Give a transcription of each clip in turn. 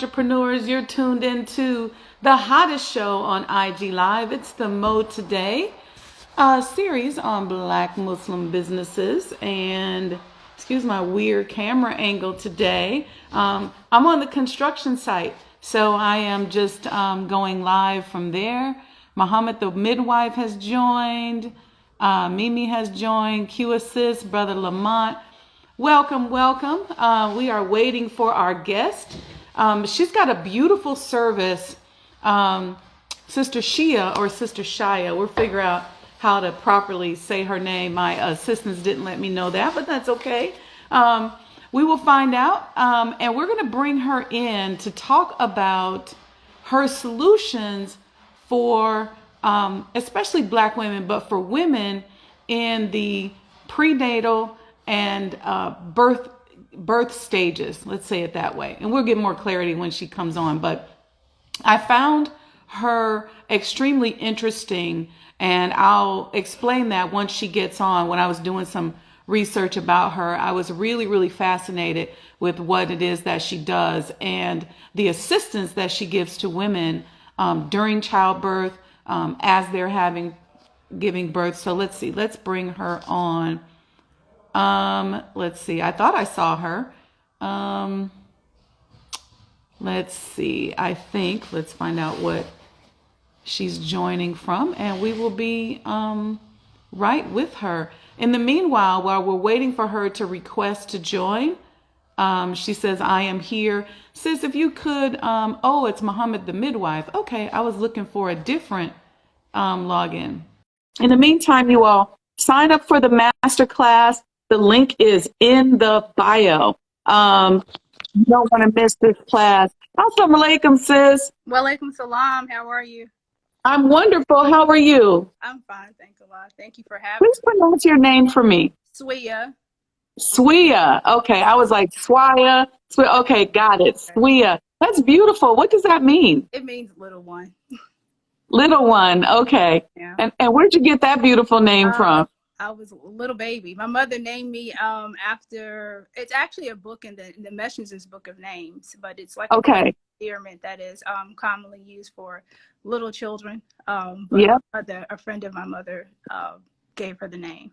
entrepreneurs. You're tuned into the hottest show on IG Live. It's the Mode Today series on Black Muslim businesses. And excuse my weird camera angle today. I'm on the construction site, so I am just going live from there. Muhammad the Midwife has joined. Mimi has joined. Q Assist, Brother Lamont. Welcome, welcome. We are waiting for our guest. She's got a beautiful service, Sister Shia or Sister Shia. We'll figure out how to properly say her name. My assistants didn't let me know that, but that's okay. We will find out, and we're going to bring her in to talk about her solutions for especially Black women, but for women in the prenatal and birth stages, let's say it that way. And we'll get more clarity when she comes on. But I found her extremely interesting, and I'll explain that once she gets on. When I was doing some research about her, I was really, really fascinated with what it is that she does and the assistance that she gives to women during childbirth, as they're giving birth. So let's see, let's bring her on. Let's see. I thought I saw her. Let's see. Let's find out what she's joining from, and we will be right with her. In the meanwhile, while we're waiting for her to request to join, she says, I am here. Sis, if you could, oh, it's Muhammad the Midwife. Okay, I was looking for a different login. In the meantime, you all sign up for the masterclass. The link is in the bio. You don't want to miss this class. Assalamu alaikum, sis. Walaikum salam. How are you? I'm wonderful. How are you? I'm fine. Thanks a lot. Thank you for having Please pronounce your name for me. Swia. Swia. Okay. I was like, Swia. Okay. Got it. Swia. That's beautiful. What does that mean? It means little one. Little one. Okay. Yeah. And where'd you get that beautiful name from? I was a little baby. My mother named me after, it's actually a book in the Messenger's Book of Names, but it's like okay. a experiment that is commonly used for little children. Yeah. A friend of my mother gave her the name.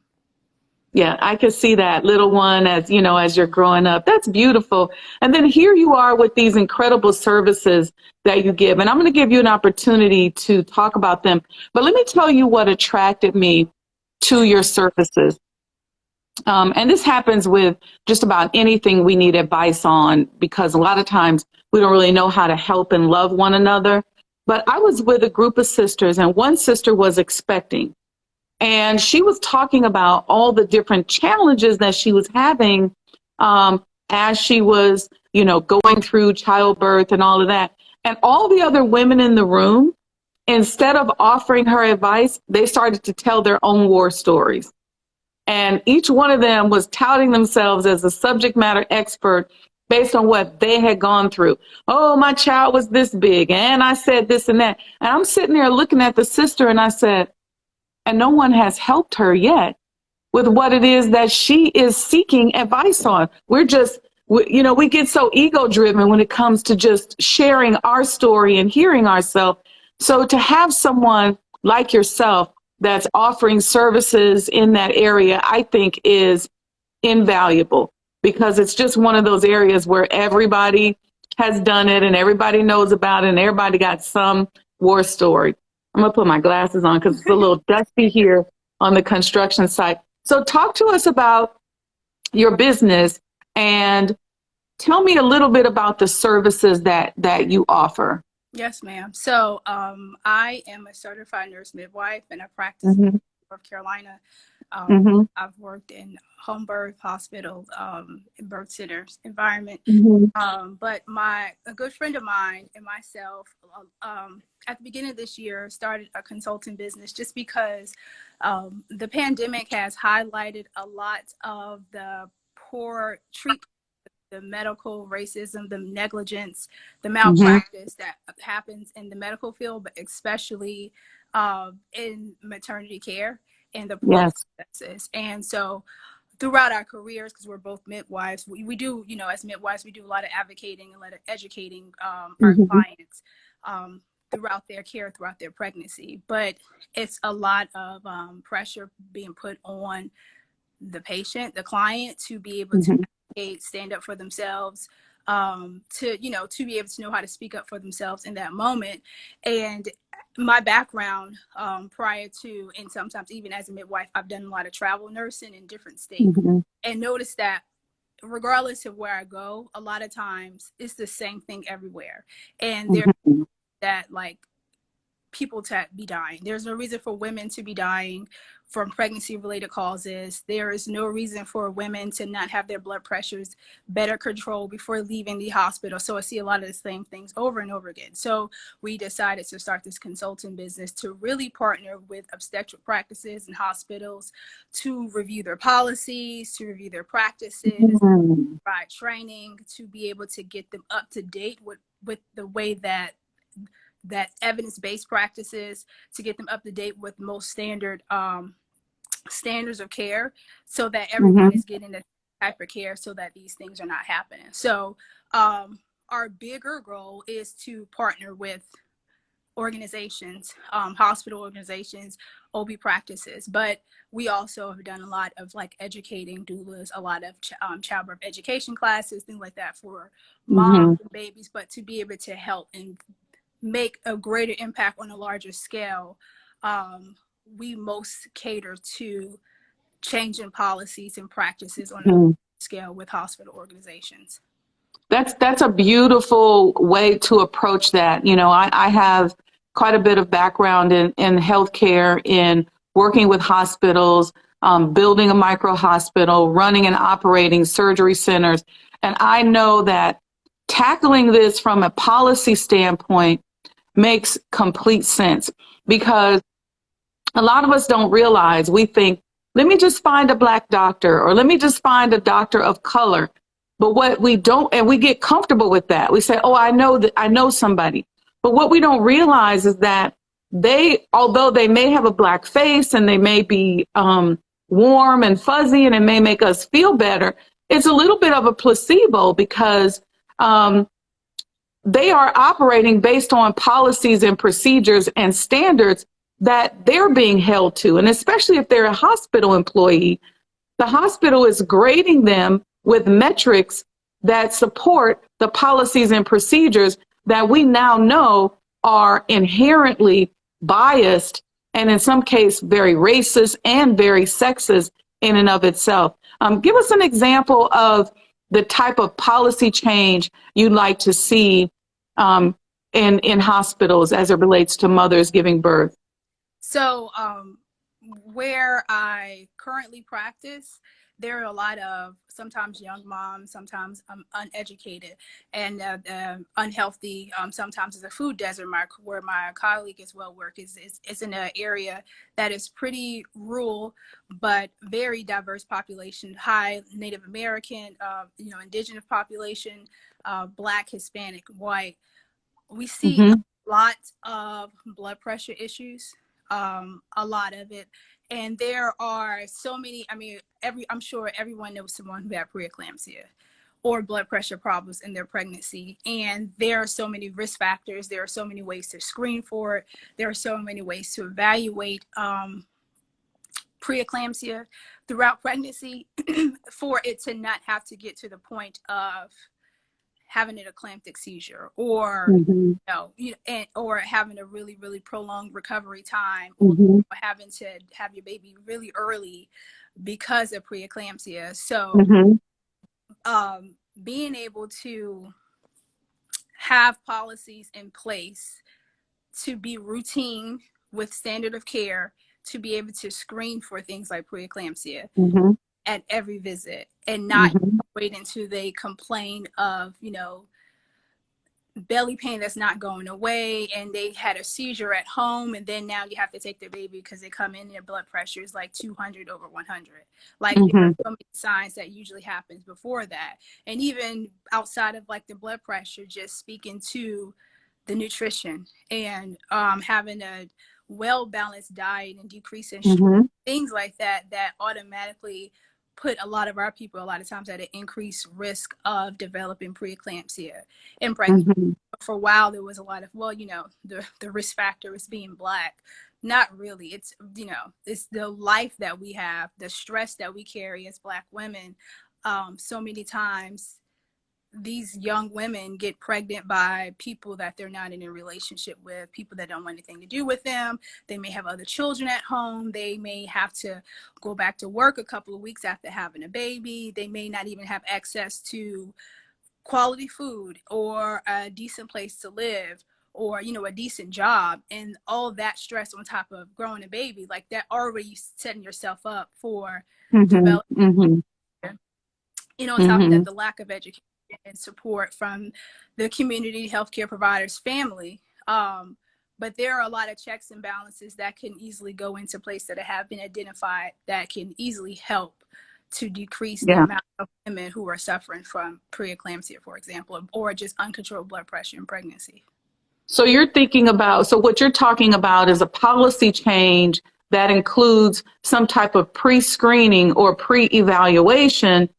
Yeah, I could see that little one as you're growing up. That's beautiful. And then here you are with these incredible services that you give. And I'm going to give you an opportunity to talk about them. But let me tell you what attracted me to your services. And this happens with just about anything we need advice on, because a lot of times we don't really know how to help and love one another. But I was with a group of sisters, and one sister was expecting. And she was talking about all the different challenges that she was having as she was, going through childbirth and all of that. And all the other women in the room, instead of offering her advice, they started to tell their own war stories. And each one of them was touting themselves as a subject matter expert based on what they had gone through. Oh, my child was this big, and I said this and that. And I'm sitting there looking at the sister, and I said, and no one has helped her yet with what it is that she is seeking advice on. We get so ego driven when it comes to just sharing our story and hearing ourselves. So to have someone like yourself that's offering services in that area, I think is invaluable, because it's just one of those areas where everybody has done it and everybody knows about it and everybody got some war story. I'm going to put my glasses on because it's a little dusty here on the construction site. So talk to us about your business and tell me a little bit about the services that you offer. Yes, ma'am. So I am a certified nurse midwife, and I practice in North Carolina. I've worked in home birth, hospitals, birth centers environment. But a good friend of mine and myself, at the beginning of this year, started a consulting business just because the pandemic has highlighted a lot of the poor treatment, the medical racism, the negligence, the malpractice that happens in the medical field, but especially in maternity care and the poor processes. And so throughout our careers, because we're both midwives, we do, you know, as midwives, we do a lot of advocating and a lot of educating our clients throughout their care, throughout their pregnancy. But it's a lot of pressure being put on the patient, the client, to be able to stand up for themselves, to, you know, to be able to know how to speak up for themselves in that moment. And my background prior to, and sometimes even as a midwife, I've done a lot of travel nursing in different states, and noticed that regardless of where I go, a lot of times it's the same thing everywhere. And there's that, like, people to be dying. There's no reason for women to be dying from pregnancy related causes. There is no reason for women to not have their blood pressures better controlled before leaving the hospital. So I see a lot of the same things over and over again. So we decided to start this consulting business to really partner with obstetric practices and hospitals to review their policies, to review their practices, provide training, to be able to get them up to date with the way that evidence-based practices, to get them up to date with most standard standards of care, so that everyone is getting the type of care, so that these things are not happening. So our bigger goal is to partner with organizations, hospital organizations, OB practices, but we also have done a lot of, like, educating doulas, a lot of childbirth education classes, things like that for moms and babies, but to be able to help and make a greater impact on a larger scale, we most cater to changing policies and practices on a scale with hospital organizations. That's a beautiful way to approach that. You know, I have quite a bit of background in healthcare, in working with hospitals, building a micro hospital, running and operating surgery centers. And I know that tackling this from a policy standpoint makes complete sense, because a lot of us don't realize, we think, let me just find a Black doctor, or let me just find a doctor of color. But what we don't, and we get comfortable with that. We say, oh, I know somebody. But what we don't realize is that although they may have a Black face and they may be warm and fuzzy and it may make us feel better, it's a little bit of a placebo, because they are operating based on policies and procedures and standards that they're being held to. And especially if they're a hospital employee, the hospital is grading them with metrics that support the policies and procedures that we now know are inherently biased, and in some cases very racist and very sexist in and of itself. Give us an example of the type of policy change you'd like to see in hospitals as it relates to mothers giving birth. So where I currently practice, there are a lot of sometimes young moms, sometimes uneducated and unhealthy. Sometimes it's a food desert. Where my colleague as well work is in an area that is pretty rural, but very diverse population, high Native American, indigenous population, Black, Hispanic, white. We see a lot of blood pressure issues, a lot of it. And there are so many, I'm sure everyone knows someone who had preeclampsia or blood pressure problems in their pregnancy. And there are so many risk factors. There are so many ways to screen for it. There are so many ways to evaluate preeclampsia throughout pregnancy for it to not have to get to the point of having an eclamptic seizure, or or having a really, really prolonged recovery time, or having to have your baby really early because of preeclampsia. So being able to have policies in place to be routine with standard of care, to be able to screen for things like preeclampsia at every visit, and not wait until they complain of, belly pain that's not going away, and they had a seizure at home, and then now you have to take their baby because they come in, their blood pressure is like 200 over 100. Like there are so many signs that usually happens before that. And even outside of like the blood pressure, just speaking to the nutrition and having a well-balanced diet and decreasing sugar, things like that, that automatically put a lot of our people a lot of times at an increased risk of developing preeclampsia and pregnancy. Mm-hmm. For a while, there was a lot of, well, you know, the risk factor is being Black. Not really. It's, you know, it's the life that we have, the stress that we carry as Black women. So many times these young women get pregnant by people that they're not in a relationship with, people that don't want anything to do with them. They may have other children at home. They may have to go back to work a couple of weeks after having a baby. They may not even have access to quality food or a decent place to live, or, you know, a decent job, and all that stress on top of growing a baby, like that, already setting yourself up for Mm-hmm. development. Mm-hmm. You know, on top of that, the lack of education and support from the community, healthcare providers, family. But there are a lot of checks and balances that can easily go into place that have been identified that can easily help to decrease the amount of women who are suffering from preeclampsia, for example, or just uncontrolled blood pressure in pregnancy. So what you're talking about is a policy change that includes some type of pre-screening or pre-evaluation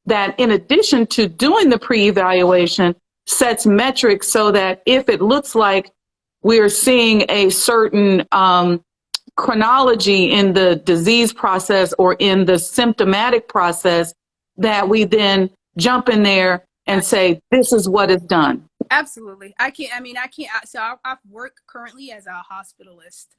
that, in addition to doing the pre-evaluation, sets metrics so that if it looks like we're seeing a certain chronology in the disease process or in the symptomatic process, that we then jump in there and say, this is what is done. Absolutely. I can't. So I work currently as a hospitalist,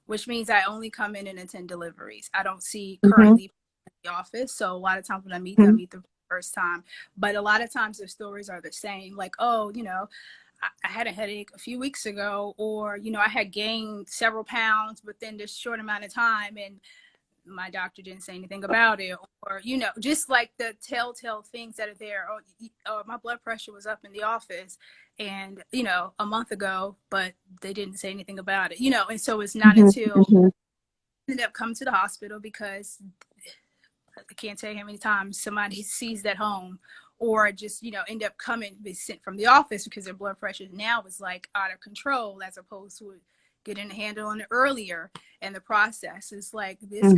which means I only come in and attend deliveries. I don't see currently in the office. So a lot of times when I meet them, I meet the first time. But a lot of times the stories are the same. Like, oh, you know, I had a headache a few weeks ago, or, you know, I had gained several pounds within this short amount of time, and my doctor didn't say anything about it, or, you know, just like the telltale things that are there. Oh, my blood pressure was up in the office, and, you know, a month ago, but they didn't say anything about it, you know. And so it's not until I ended up coming to the hospital, because I can't tell you how many times somebody sees that home, or just, you know, end up coming, be sent from the office because their blood pressure now is like out of control, as opposed to getting a handle on it earlier. And the process is like this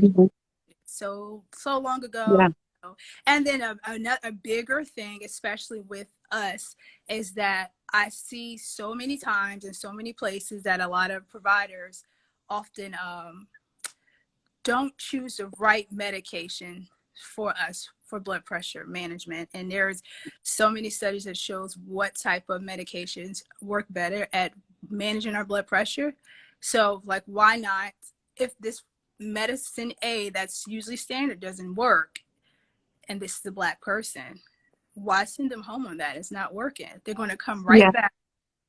so long ago. Yeah. You know? And then a bigger thing, especially with us, is that I see so many times in so many places that a lot of providers often don't choose the right medication for us for blood pressure management. And there's so many studies that shows what type of medications work better at managing our blood pressure. So, like, why not, if this medicine A that's usually standard doesn't work, and this is a Black person, why send them home on that? It's not working. They're going to come right back.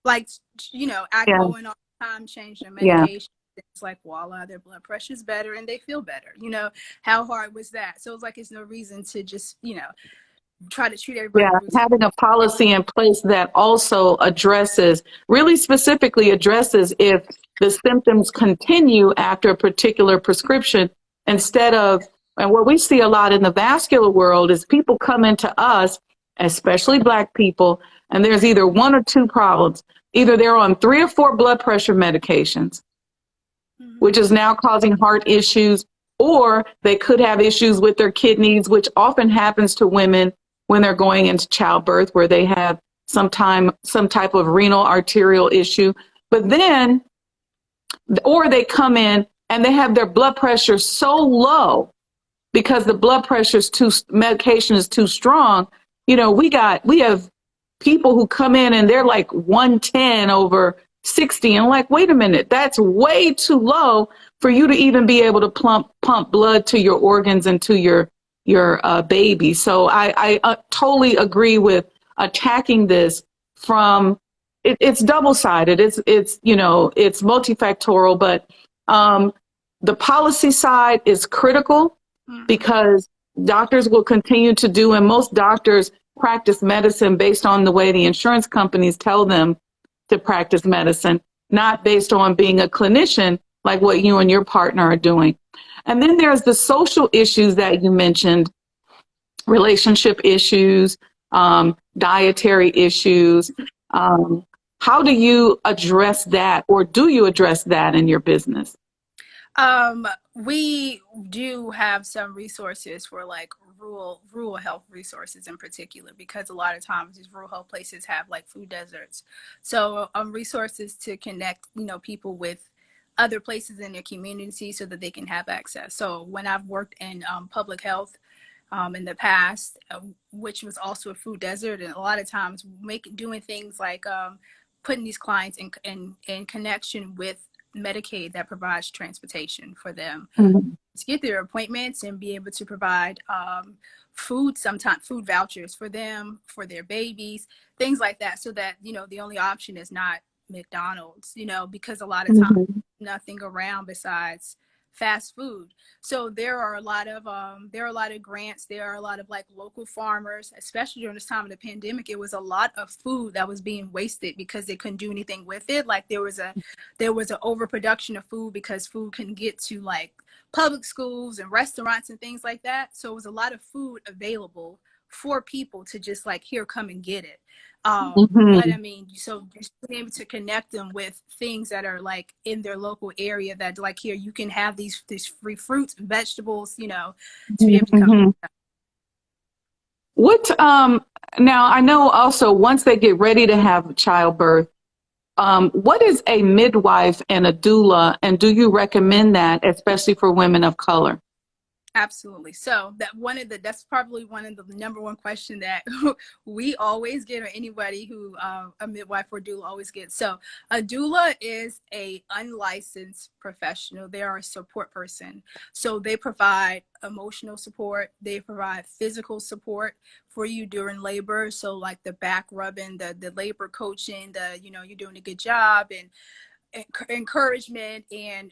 Like, you know, I go in all the time, change their medication. It's like, voila, their blood pressure is better and they feel better. You know, how hard was that? So it's like, it's no reason to just, you know, try to treat everybody. Having a policy in place that also really specifically addresses if the symptoms continue after a particular prescription, instead of, and what we see a lot in the vascular world is people come into us, especially Black people, and there's either one or two problems. Either they're on 3 or 4 blood pressure medications, which is now causing heart issues, or they could have issues with their kidneys, which often happens to women when they're going into childbirth, where they have some type of renal arterial issue. But then, or they come in and they have their blood pressure so low because the blood pressure medication is too strong. You know, we have people who come in and they're like 110 over 60, and like, wait a minute, that's way too low for you to even be able to pump blood to your organs and to your baby. So I totally agree with attacking this from it's double-sided. It's you know, it's multifactorial, but the policy side is critical, because doctors will continue to do, and most doctors practice medicine based on the way the insurance companies tell them to practice medicine, not based on being a clinician like what you and your partner are doing. And then there's the social issues that you mentioned, relationship issues, dietary issues. How do you address that, or do you address that in your business? We do have some resources for like rural health resources in particular, because a lot of times these rural health places have like food deserts. So resources to connect, people with other places in their community so that they can have access. So when I've worked in public health in the past, which was also a food desert, and a lot of times doing things like putting these clients in connection with Medicaid that provides transportation for them to get their appointments and be able to provide sometimes food vouchers for them, for their babies, things like that, so that the only option is not McDonald's, because a lot of times nothing around besides fast food. So there are a lot of grants. There are a lot of like local farmers, especially during this time of the pandemic. It was a lot of food that was being wasted because they couldn't do anything with it. Like there was an overproduction of food because food couldn't get to like public schools and restaurants and things like that. So it was a lot of food available for people to just like, here, come and get it. But I mean, so just being able to connect them with things that are like in their local area, that like, here, you can have these free fruits and vegetables, to be able to come. What, now I know also once they get ready to have childbirth, what is a midwife and a doula, and do you recommend that, especially for women of color? Absolutely. So that's probably one of the number one question that we always get, or anybody who a midwife or doula always gets. So a doula is a unlicensed professional. They are a support person. So they provide emotional support. They provide physical support for you during labor. So like the back rubbing, the labor coaching, you're doing a good job, and encouragement, and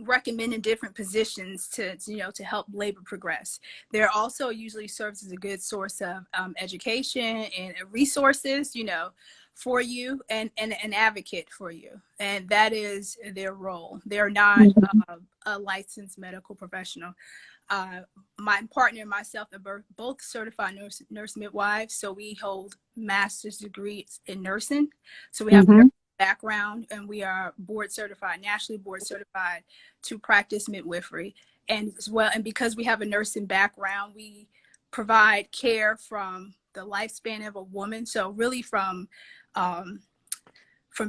recommending different positions to help labor progress. There also usually serves as a good source of education and resources, for you, and an advocate for you. And that is their role. They're not a licensed medical professional. My partner and myself are both certified nurse midwives. So we hold master's degrees in nursing. So we have background, and we are nationally board certified to practice midwifery. And as well, and because we have a nursing background, we provide care from the lifespan of a woman. So really from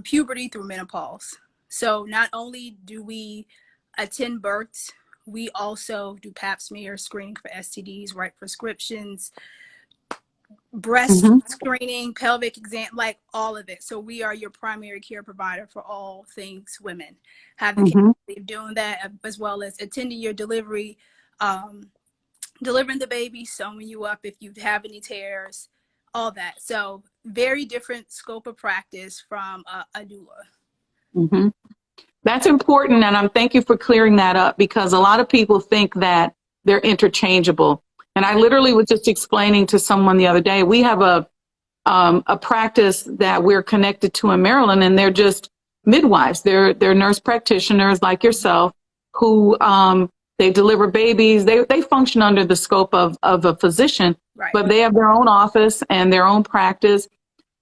puberty through menopause. So not only do we attend births, we also do pap smear screening for STDs, write prescriptions, breast screening, pelvic exam, like all of it. So we are your primary care provider for all things women. Have the capability of doing that, as well as attending your delivery, delivering the baby, sewing you up if you have any tears, all that. So very different scope of practice from a doula. That's important, and thank you for clearing that up, because a lot of people think that they're interchangeable. And I literally was just explaining to someone the other day, we have a practice that we're connected to in Maryland, and they're just midwives. They're nurse practitioners like yourself who they deliver babies. They function under the scope of a physician, but they have their own office and their own practice.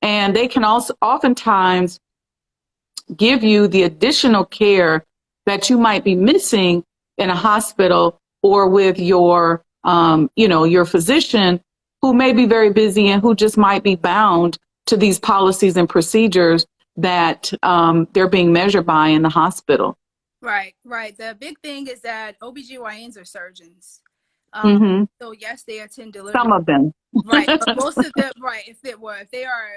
And they can also oftentimes give you the additional care that you might be missing in a hospital or with your your physician, who may be very busy and who just might be bound to these policies and procedures that they're being measured by in the hospital. Right. The big thing is that OBGYNs are surgeons. So yes, they attend delivery. Some of them. Right. But most of them, right. If they are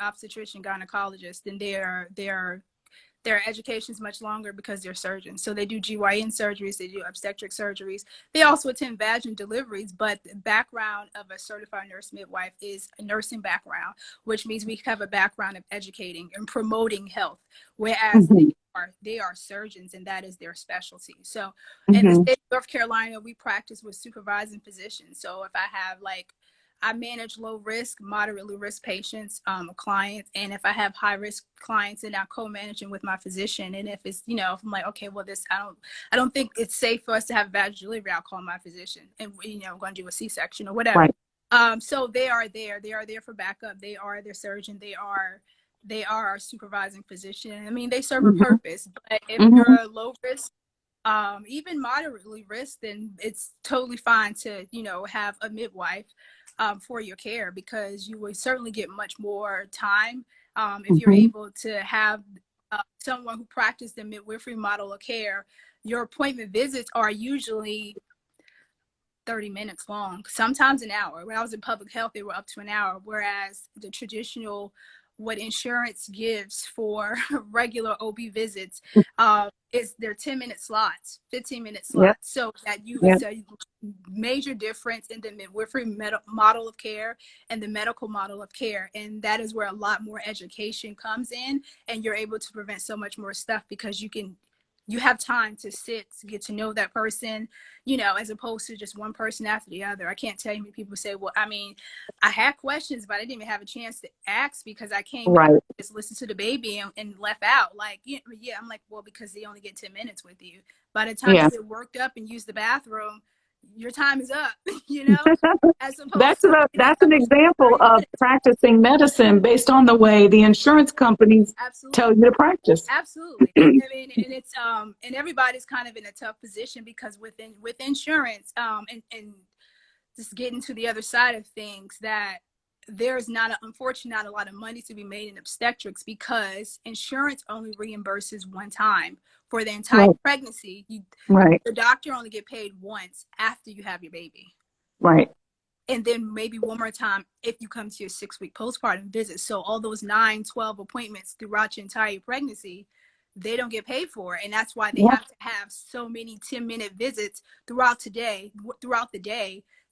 obstetrician, gynecologists, then their education is much longer because they're surgeons. So they do GYN surgeries, they do obstetric surgeries. They also attend vaginal deliveries, but the background of a certified nurse midwife is a nursing background, which means we have a background of educating and promoting health, whereas they are surgeons, and that is their specialty. So in the state of North Carolina, we practice with supervising physicians. So if I manage low risk, moderately risk patients, clients. And if I have high risk clients, then I co-managing with my physician. And if it's, if I'm like, okay, well, I don't think it's safe for us to have vaginal delivery, I'll call my physician and, I'm going to do a C-section or whatever. Right. So they are there for backup. They are their surgeon. They are our supervising physician. I mean, they serve a purpose, but if you're a low risk even moderately risked, then it's totally fine to, you know, have a midwife for your care, because you will certainly get much more time if you're able to have someone who practiced the midwifery model of care. Your appointment visits are usually 30 minutes long, sometimes an hour. When I was in public health, they were up to an hour, whereas the traditional, what insurance gives for regular OB visits, is their 10-minute slots, 15-minute slots. Yep. So that Yep. it's a major difference in the midwifery model of care and the medical model of care. And that is where a lot more education comes in, and you're able to prevent so much more stuff, because you have time to sit, to get to know that person, you know, as opposed to just one person after the other. I can't tell you how many people say, well, I mean, I had questions, but I didn't even have a chance to ask because I came in, just listen to the baby and left out. Like, yeah, I'm like, well, because they only get 10 minutes with you. By the time you get worked up and use the bathroom, your time is up, you know, as opposed to That's an example of practicing medicine based on the way the insurance companies tell you to practice. Absolutely. I mean, and it's and everybody's kind of in a tough position, because with insurance, and just getting to the other side of things, that there's unfortunately not a lot of money to be made in obstetrics, because insurance only reimburses one time for the entire pregnancy. The doctor only get paid once after you have your baby. Right. And then maybe one more time if you come to your 6-week postpartum visit. So all those 9, 12 appointments throughout your entire pregnancy, they don't get paid for. And that's why they have to have so many 10-minute visits throughout the day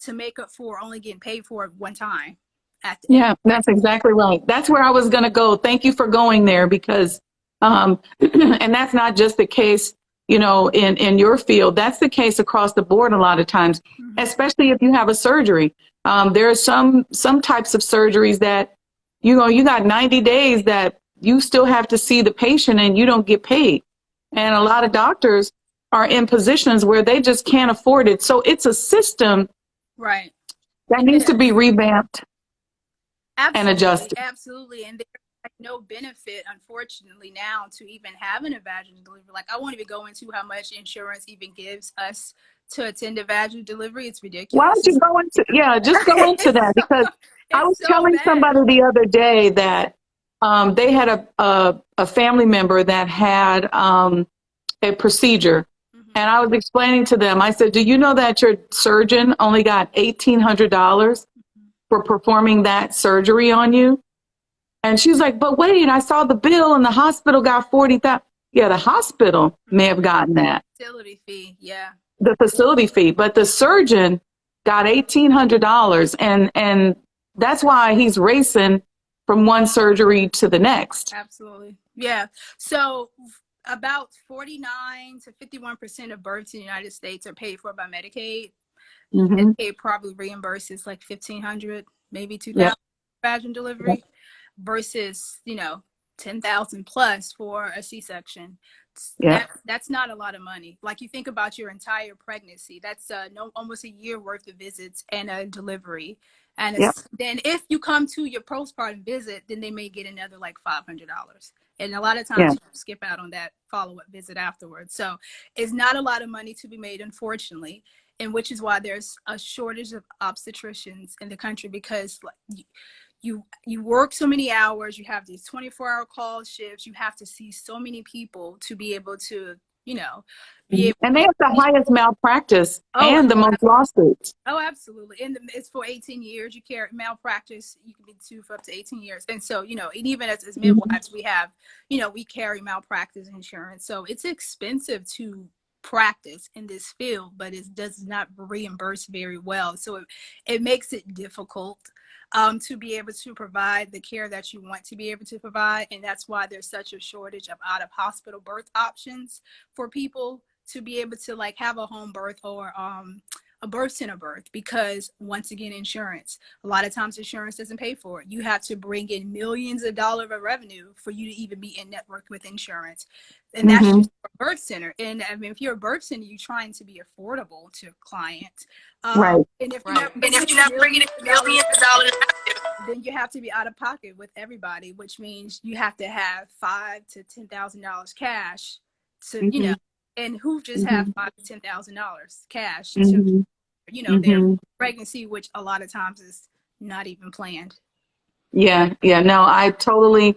to make up for only getting paid for it one time. That's exactly right. That's where I was going to go. Thank you for going there, because, and that's not just the case, you know, in your field. That's the case across the board a lot of times, especially if you have a surgery. There are some types of surgeries that, you know, you got 90 days that you still have to see the patient and you don't get paid. And a lot of doctors are in positions where they just can't afford it. So it's a system that needs to be revamped. And adjusted. Absolutely. And there's no benefit, unfortunately, now to even having a vaginal delivery. Like, I won't even go into how much insurance even gives us to attend a vaginal delivery. It's ridiculous. Why don't you go into, just go into that, because I was telling somebody the other day that they had a family member that had a procedure. And I was explaining to them, I said, do you know that your surgeon only got $1,800 for performing that surgery on you? And she's like, but wait, I saw the bill and the hospital got $40,000. Yeah, the hospital may have gotten that. Facility fee, the facility fee, but the surgeon got $1,800, and that's why he's racing from one surgery to the next. Absolutely. Yeah. So about 49 to 51% of births in the United States are paid for by Medicaid. Medicaid probably reimburses like $1,500, maybe $2,000 vaginal delivery, versus, you know, $10,000 plus for a C-section. That's not a lot of money. Like, you think about your entire pregnancy, that's almost a year worth of visits and a delivery. And then if you come to your postpartum visit, then they may get another like $500. And a lot of times you skip out on that follow-up visit afterwards. So it's not a lot of money to be made, unfortunately, and which is why there's a shortage of obstetricians in the country, because you work so many hours, you have these 24-hour call shifts, you have to see so many people to be able to, you know, and they have the highest malpractice and the most lawsuits. Oh, absolutely. And it's for 18 years. You carry malpractice, you can be sued for up to 18 years. And so, you know, and even as midwives, we have, you know, we carry malpractice insurance. So it's expensive to practice in this field, but it does not reimburse very well. So it makes it difficult to be able to provide the care that you want to be able to provide. And that's why there's such a shortage of out-of-hospital birth options for people to be able to like have a home birth or a birth center birth, because once again, insurance, a lot of times insurance doesn't pay for it. You have to bring in millions of dollars of revenue for you to even be in network with insurance. And that's just a birth center. And I mean, if you're a birth center, you're trying to be affordable to a client. And if you're not bringing in millions of dollars, then you have to be out of pocket with everybody, which means you have to have $5,000 to $10,000 cash to, you know, and who just have Mhm. $5,000 to $10,000 cash to, Mhm. their Mhm. pregnancy, which a lot of times is not even planned. Yeah, yeah. No, I totally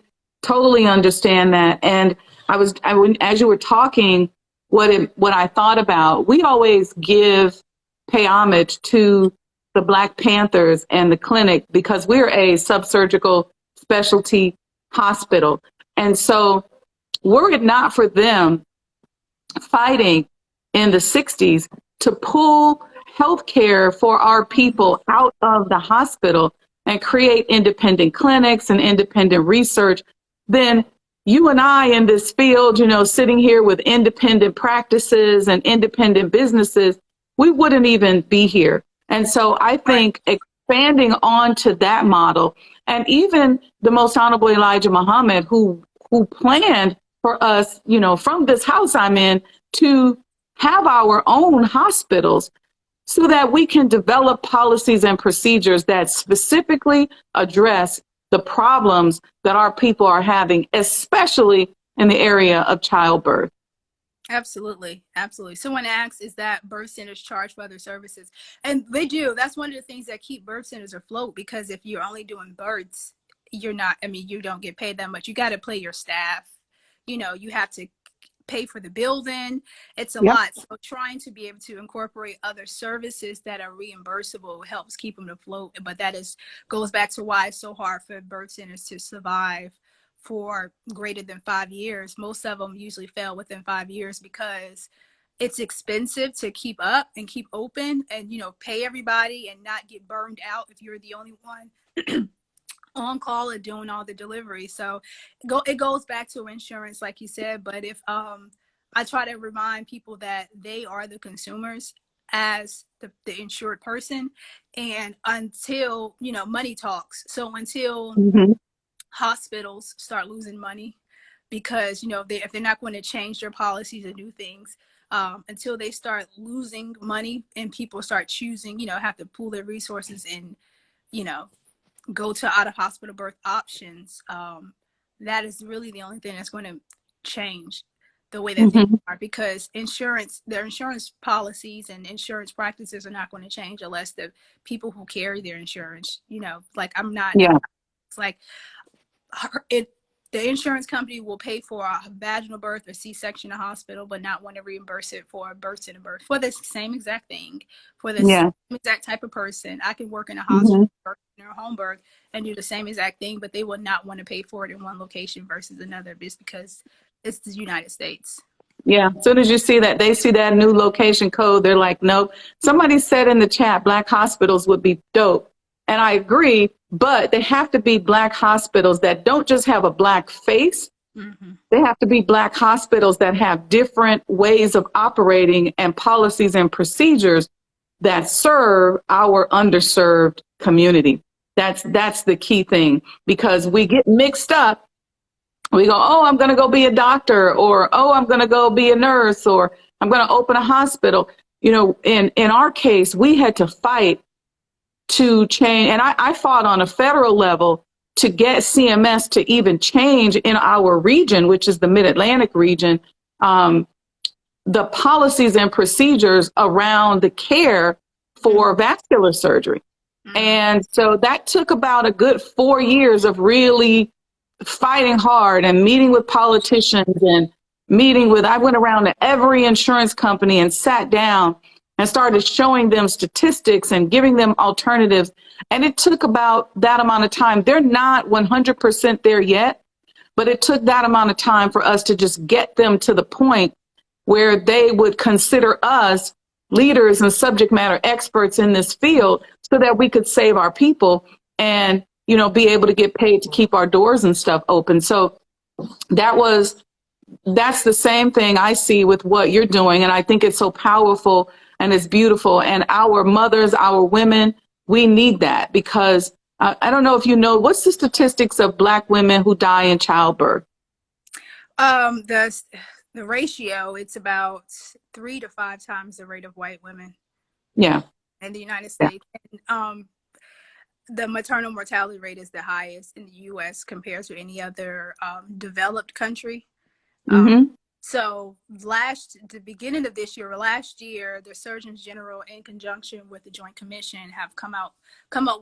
understand that. And as you were talking, what I thought about, we always pay homage to the Black Panthers and the clinic because we're a subsurgical specialty hospital. And so were it not for them fighting in the 60s to pull healthcare for our people out of the hospital and create independent clinics and independent research, then you and I in this field, sitting here with independent practices and independent businesses, we wouldn't even be here. And so I Right. think expanding onto that model, and even the most honorable Elijah Muhammad, who planned for us, from this house I'm in, to have our own hospitals so that we can develop policies and procedures that specifically address the problems that our people are having, especially in the area of childbirth. Absolutely. Absolutely. Someone asks, is that birth centers charge for other services? And they do. That's one of the things that keep birth centers afloat, because if you're only doing births, you don't get paid that much. You got to pay your staff. You have to pay for the building. It's a Yep. lot. So trying to be able to incorporate other services that are reimbursable helps keep them afloat. But goes back to why it's so hard for birth centers to survive for greater than 5 years. Most of them usually fail within 5 years because it's expensive to keep up and keep open and, pay everybody and not get burned out if you're the only one on call and doing all the delivery. So it goes back to insurance, like you said. But if I try to remind people that they are the consumers as the insured person, and until money talks. So until Mm-hmm. hospitals start losing money because if they're not going to change their policies and do things, until they start losing money and people start choosing, have to pool their resources and go to out of hospital birth options, that is really the only thing that's going to change the way that things Mm-hmm. are, because their insurance policies and insurance practices are not going to change unless the people who carry their insurance, like I'm not, Yeah. it's like the insurance company will pay for a vaginal birth or C-section in a hospital, but not want to reimburse it for a birth center birth for the same exact thing, for the same Yeah. exact type of person. I can work in a hospital Mm-hmm. birth or home birth and do the same exact thing, but they will not want to pay for it in one location versus another, just because it's the United States. Yeah. As soon as they see that new location code, they're like, nope. Somebody said in the chat, Black hospitals would be dope. And I agree, but they have to be Black hospitals that don't just have a Black face. Mm-hmm. They have to be Black hospitals that have different ways of operating and policies and procedures that serve our underserved community. That's the key thing, because we get mixed up. We go, oh, I'm going to go be a doctor, or, oh, I'm going to go be a nurse, or I'm going to open a hospital. In our case, we had to fight to change. And I fought on a federal level to get CMS to even change in our region, which is the Mid-Atlantic region, the policies and procedures around the care for vascular surgery. Mm-hmm. And so that took about a good 4 years of really fighting hard and meeting with politicians and I went around to every insurance company and sat down and started showing them statistics and giving them alternatives. And it took about that amount of time. They're not 100% there yet, but it took that amount of time for us to just get them to the point where they would consider us leaders and subject matter experts in this field so that we could save our people and, be able to get paid to keep our doors and stuff open. So that's the same thing I see with what you're doing. And I think it's so powerful and it's beautiful. And our mothers, our women, we need that, because I don't know if you know, what's the statistics of Black women who die in childbirth? The ratio, it's about 3 to 5 times the rate of white women. Yeah. In the United Yeah. States. And, the maternal mortality rate is the highest in the U.S. compared to any other developed country. Mm-hmm. So the beginning of this year or last year, the Surgeons General, in conjunction with the Joint Commission, have come up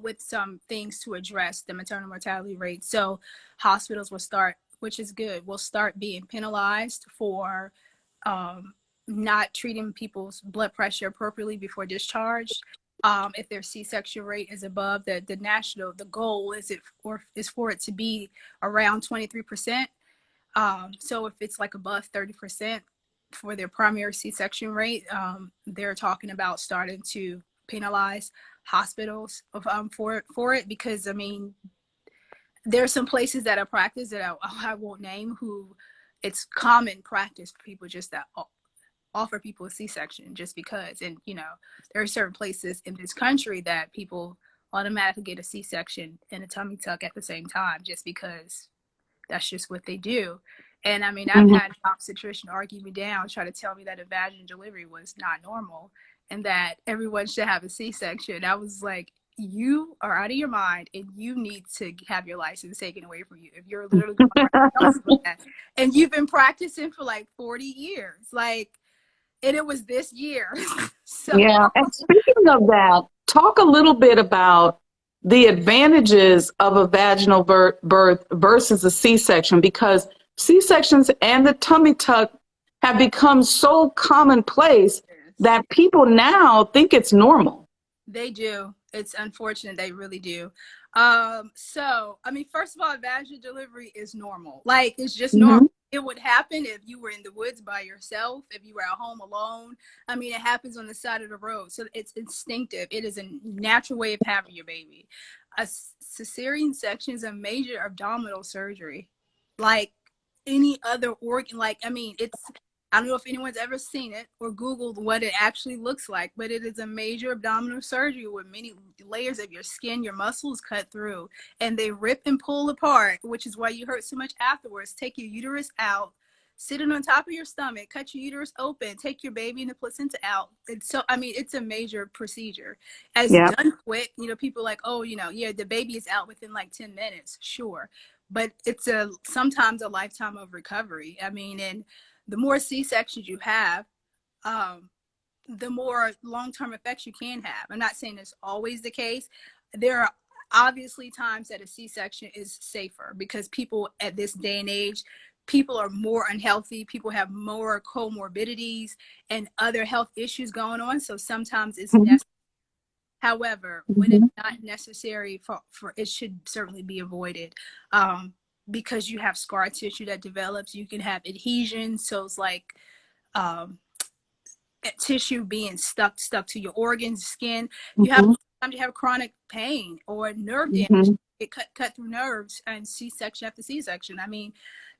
with some things to address the maternal mortality rate. So hospitals will start, which is good, will start being penalized for not treating people's blood pressure appropriately before discharge. If their C-section rate is above the goal is for it to be around 23%. So if it's like above 30% for their primary C-section rate, they're talking about starting to penalize hospitals for it, because I mean, there are some places that are practice that I won't name, who it's common practice for people just that offer people a C-section just because. And you know, there are certain places in this country that people automatically get a C-section and a tummy tuck at the same time just because that's just what they do. And I mean, I've had an obstetrician argue me down, try to tell me that a vaginal delivery was not normal and that everyone should have a C-section. I was like, you are out of your mind and you need to have your license taken away from you if you're literally going that. And you've been practicing for like 40 years. Like, and it was this year. So yeah. And speaking of that, talk a little bit about the advantages of a vaginal birth versus a C-section, because C-sections and the tummy tuck have become so commonplace that people now think it's normal. They do. It's unfortunate. They really do. So, I mean, first of all, vaginal delivery is normal. Like, it's just normal. It would happen if you were in the woods by yourself, if you were at home alone. I mean, it happens on the side of the road. So it's instinctive. It is a natural way of having your baby. A cesarean section is a major abdominal surgery. Like any other organ, like, I mean, I don't know if anyone's ever seen it or Googled what it actually looks like, but it is a major abdominal surgery with many layers of your skin, your muscles cut through, and they rip and pull apart, which is why you hurt so much afterwards. Take your uterus out, sit it on top of your stomach, cut your uterus open, take your baby and the placenta out. And so, I mean, it's a major procedure. As done quick, you know, people like, oh, you know, yeah, the baby is out within like 10 minutes. Sure. But it's sometimes a lifetime of recovery. I mean, and the more C-sections you have, the more long-term effects you can have. I'm not saying it's always the case. There are obviously times that a C-section is safer because people at this day and age, people are more unhealthy. People have more comorbidities and other health issues going on. So sometimes it's necessary. However, when it's not necessary, for it should certainly be avoided. Because you have scar tissue that develops, you can have adhesion. So it's like tissue being stuck to your organs, skin. Sometimes you have chronic pain or nerve damage. It cut through nerves, and C-section after C-section. I mean,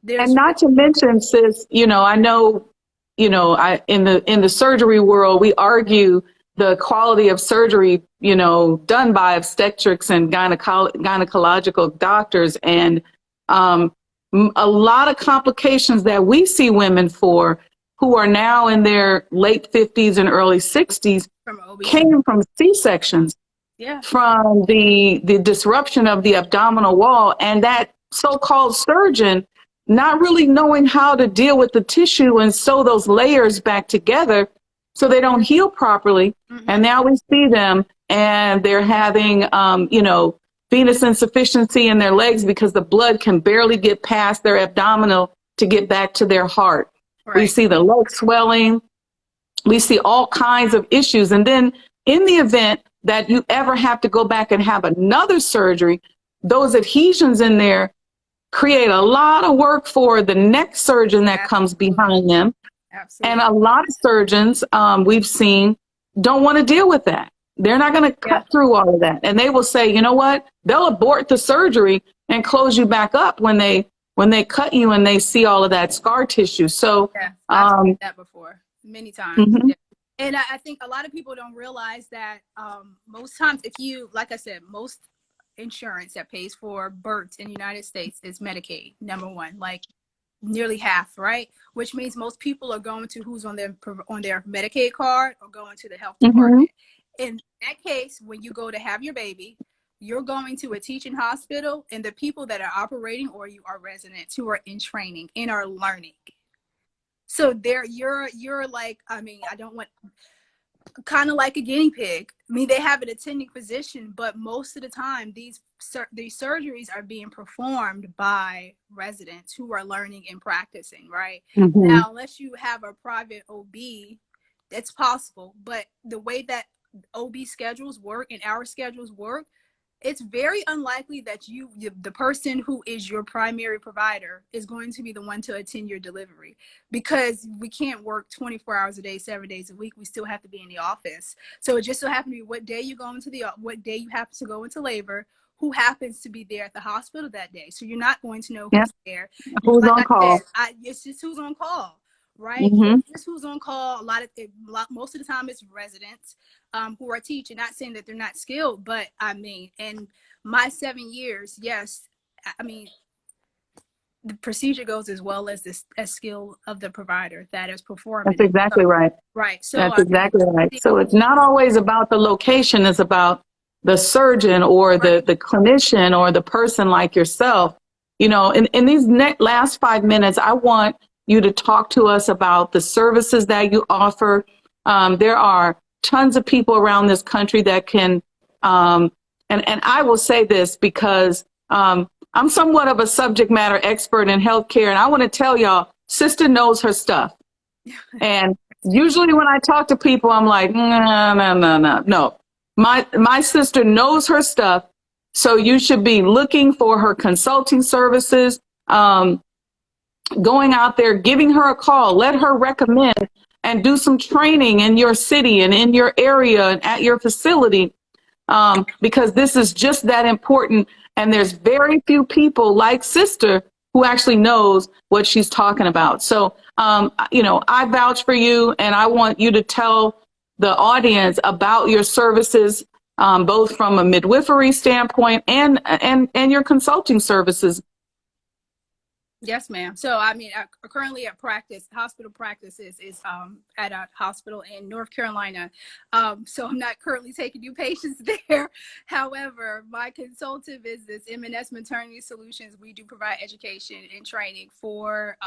and not to mention, sis, you know, I know, you know, in the surgery world, we argue the quality of surgery, you know, done by obstetrics and gynecological doctors, and a lot of complications that we see women for who are now in their late 50s and early 60s came from C-sections, from the disruption of the abdominal wall, and that so-called surgeon not really knowing how to deal with the tissue and sew those layers back together so they don't heal properly. And now we see them and they're having, you know, venous insufficiency in their legs because the blood can barely get past their abdominal to get back to their heart. We see the leg swelling. We see all kinds of issues. And then in the event that you ever have to go back and have another surgery, those adhesions in there create a lot of work for the next surgeon that comes behind them. And a lot of surgeons we've seen don't want to deal with that. They're not going to cut through all of that. And they will say, you know what? They'll abort the surgery and close you back up when they cut you and they see all of that scar tissue. So I've seen that before many times. And I think a lot of people don't realize that most times, if you, like I said, most insurance that pays for births in the United States is Medicaid, number one, like nearly half, right? Which means most people are going to who's on their Medicaid card or going to the health department. In that case, when you go to have your baby, you're going to a teaching hospital, and the people that are operating or you are residents who are in training and are learning. So there, you're like, I mean, I don't want, kind of like a guinea pig. I mean, they have an attending physician, but most of the time, these surgeries are being performed by residents who are learning and practicing, right? Mm-hmm. Now, unless you have a private OB, it's possible. But the way that OB schedules work and our schedules work, it's very unlikely that the person who is your primary provider is going to be the one to attend your delivery, because we can't work 24 hours a day, 7 days a week. We still have to be in the office. So it just so happens to be what day you go into what day you happen to go into labor, who happens to be there at the hospital that day. So you're not going to know who's there. Who's Like on I call? said, it's just who's on call. Right? Mm-hmm. It's just who's on call. Most of the time it's residents who are teaching. Not saying that they're not skilled, but I mean, in my 7 years, yes, I mean, the procedure goes as well as this as skill of the provider that is performing. That's exactly right. Right. So That's exactly right. So it's not always about the location. It's about the surgeon or the clinician or the person like yourself. You know, in these last 5 minutes, I want you to talk to us about the services that you offer. There are tons of people around this country that can, and I will say this because I'm somewhat of a subject matter expert in healthcare, and I want to tell y'all, sister knows her stuff. And usually when I talk to people, I'm like, no. My sister knows her stuff, so you should be looking for her consulting services. Going out there, giving her a call, let her recommend and do some training in your city and in your area and at your facility, because this is just that important. And there's very few people like Sister who actually knows what she's talking about. So, you know, I vouch for you, and I want you to tell the audience about your services, both from a midwifery standpoint and your consulting services. Yes, ma'am. So, I mean, currently at hospital practices is at a hospital in North Carolina. So I'm not currently taking new patients there. However, my consultant is this M&S Maternity Solutions. We do provide education and training for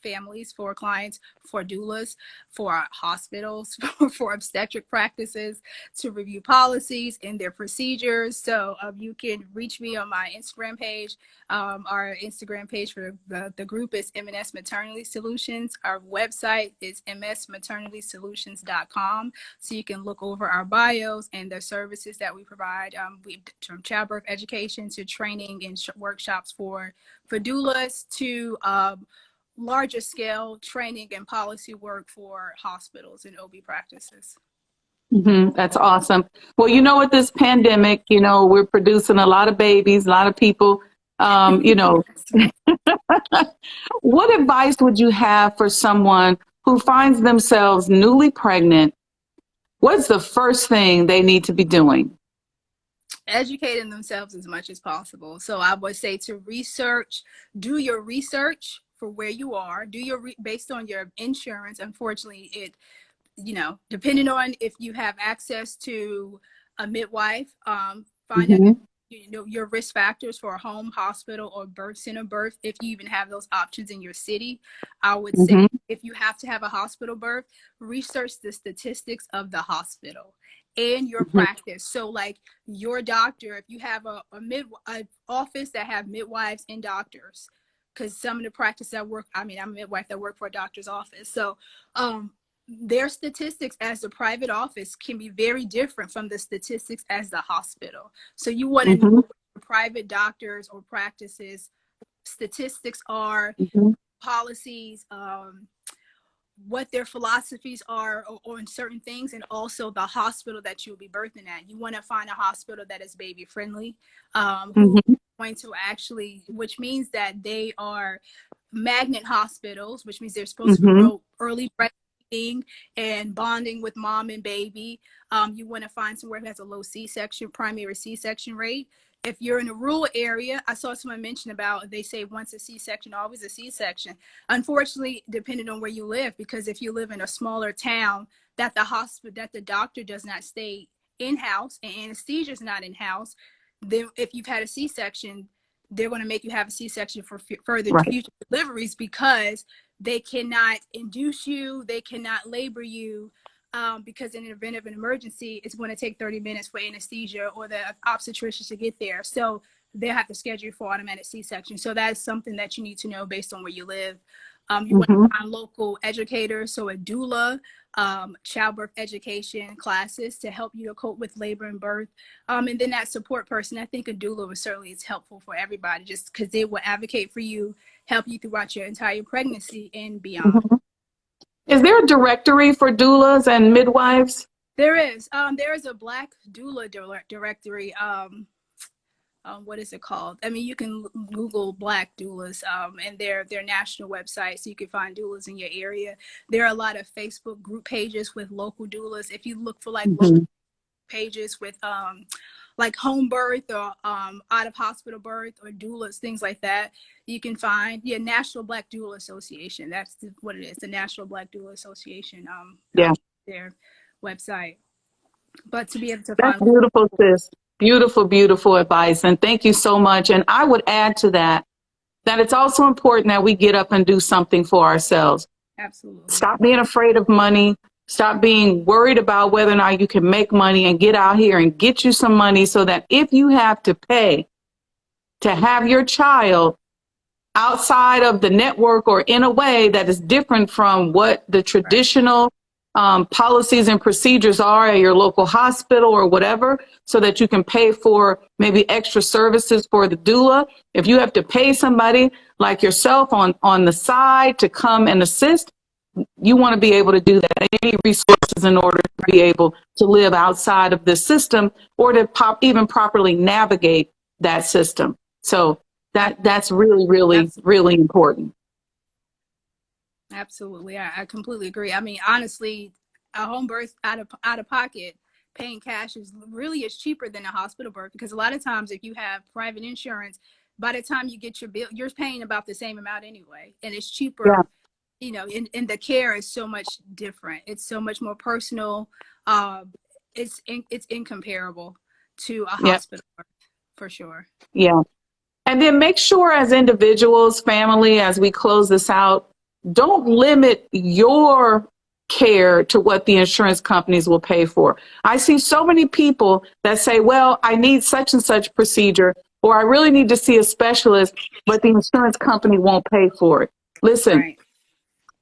families, for clients, for doulas, for hospitals, for obstetric practices, to review policies and their procedures. So you can reach me on my Instagram page. Our Instagram page for the group is M&S Maternity Solutions. Our website is msmaternitysolutions.com. So you can look over our bios and the services that we provide. From childbirth education to training and workshops for doulas to larger scale training and policy work for hospitals and OB practices. Mm-hmm. That's awesome. Well, you know, with this pandemic, you know, we're producing a lot of babies, a lot of people, you know. What advice would you have for someone who finds themselves newly pregnant? What's the first thing they need to be doing? Educating themselves as much as possible. So I would say to do your research for where you are, based on your insurance. Unfortunately, you know, depending on if you have access to a midwife, find out you know your risk factors for a home, hospital, or birth center birth, if you even have those options in your city. I would say if you have to have a hospital birth, research the statistics of the hospital and your practice. So like your doctor, if you have a office that have midwives and doctors, because some of the practice that I'm a midwife that work for a doctor's office. So their statistics as the private office can be very different from the statistics as the hospital. So you want to know what the private doctors or practices statistics are, policies, what their philosophies are on certain things, and also the hospital that you'll be birthing at. You want to find a hospital that is baby friendly, who is going to actually, which means that they are magnet hospitals, which means they're supposed to promote early breastfeeding and bonding with mom and baby. You want to find somewhere that has a low primary C-section rate. If you're in a rural area, I saw someone mention about, they say once a C-section, always a C-section. Unfortunately, depending on where you live, because if you live in a smaller town that the doctor does not stay in-house and anesthesia is not in-house, then if you've had a C-section, they're going to make you have a C-section for further future deliveries, because They cannot induce you. They cannot labor you. Because in the event of an emergency, it's going to take 30 minutes for anesthesia or the obstetrician to get there. So they have to schedule for automatic C-section. So that's something that you need to know based on where you live. You want to find local educators, so a doula, childbirth education classes to help you to cope with labor and birth. And then that support person, I think a doula was certainly is helpful for everybody, just because they will advocate for you, help you throughout your entire pregnancy and beyond. Is there a directory for doulas and midwives? There is. There is a Black doula directory. What is it called? I mean, you can Google Black doulas, and their national website, so you can find doulas in your area. There are a lot of Facebook group pages with local doulas. If you look for like local pages with like home birth or out of hospital birth or doulas, things like that, you can find National Black Doula Association. That's what it is, the National Black Doula Association. Their website. But to be able to That's find beautiful, sis. Beautiful, beautiful advice. And thank you so much. And I would add to that it's also important that we get up and do something for ourselves. Absolutely. Stop being afraid of money. Stop being worried about whether or not you can make money, and get out here and get you some money, so that if you have to pay to have your child outside of the network or in a way that is different from what the traditional policies and procedures are at your local hospital or whatever, so that you can pay for maybe extra services for the doula. If you have to pay somebody like yourself on the side to come and assist, you want to be able to do that. Any resources in order to be able to live outside of this system, or to even properly navigate that system. So that's really, really, really important. Absolutely. I completely agree. I mean, honestly, a home birth out of pocket, paying cash is cheaper than a hospital birth, because a lot of times if you have private insurance, by the time you get your bill, you're paying about the same amount anyway. And it's cheaper. Yeah. You know, and the care is so much different. It's so much more personal. It's incomparable to a hospital birth, for sure. Yeah. And then make sure, as individuals, family, as we close this out, don't limit your care to what the insurance companies will pay for. I see so many people that say, well, I need such and such procedure, or I really need to see a specialist, but the insurance company won't pay for it. Listen,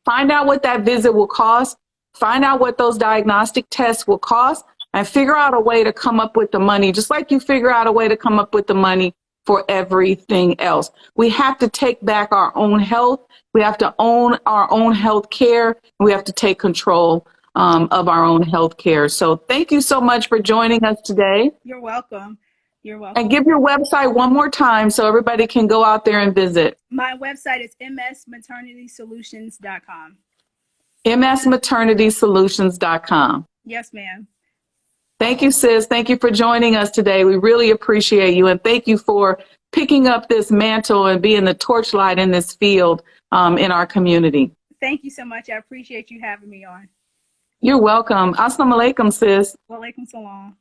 find out what that visit will cost, find out what those diagnostic tests will cost, and figure out a way to come up with the money, just like you figure out a way to come up with the money for everything else. We have to take back our own health. We have to own our own health care. We have to take control of our own health care. So thank you so much for joining us today. You're welcome. You're welcome. And give your website one more time so everybody can go out there and visit. My website is msmaternitysolutions.com. msmaternitysolutions.com. Yes, ma'am. Thank you, sis. Thank you for joining us today. We really appreciate you. And thank you for picking up this mantle and being the torchlight in this field in our community. Thank you so much. I appreciate you having me on. You're welcome. Assalamu alaikum, sis. Wa alaikum salam.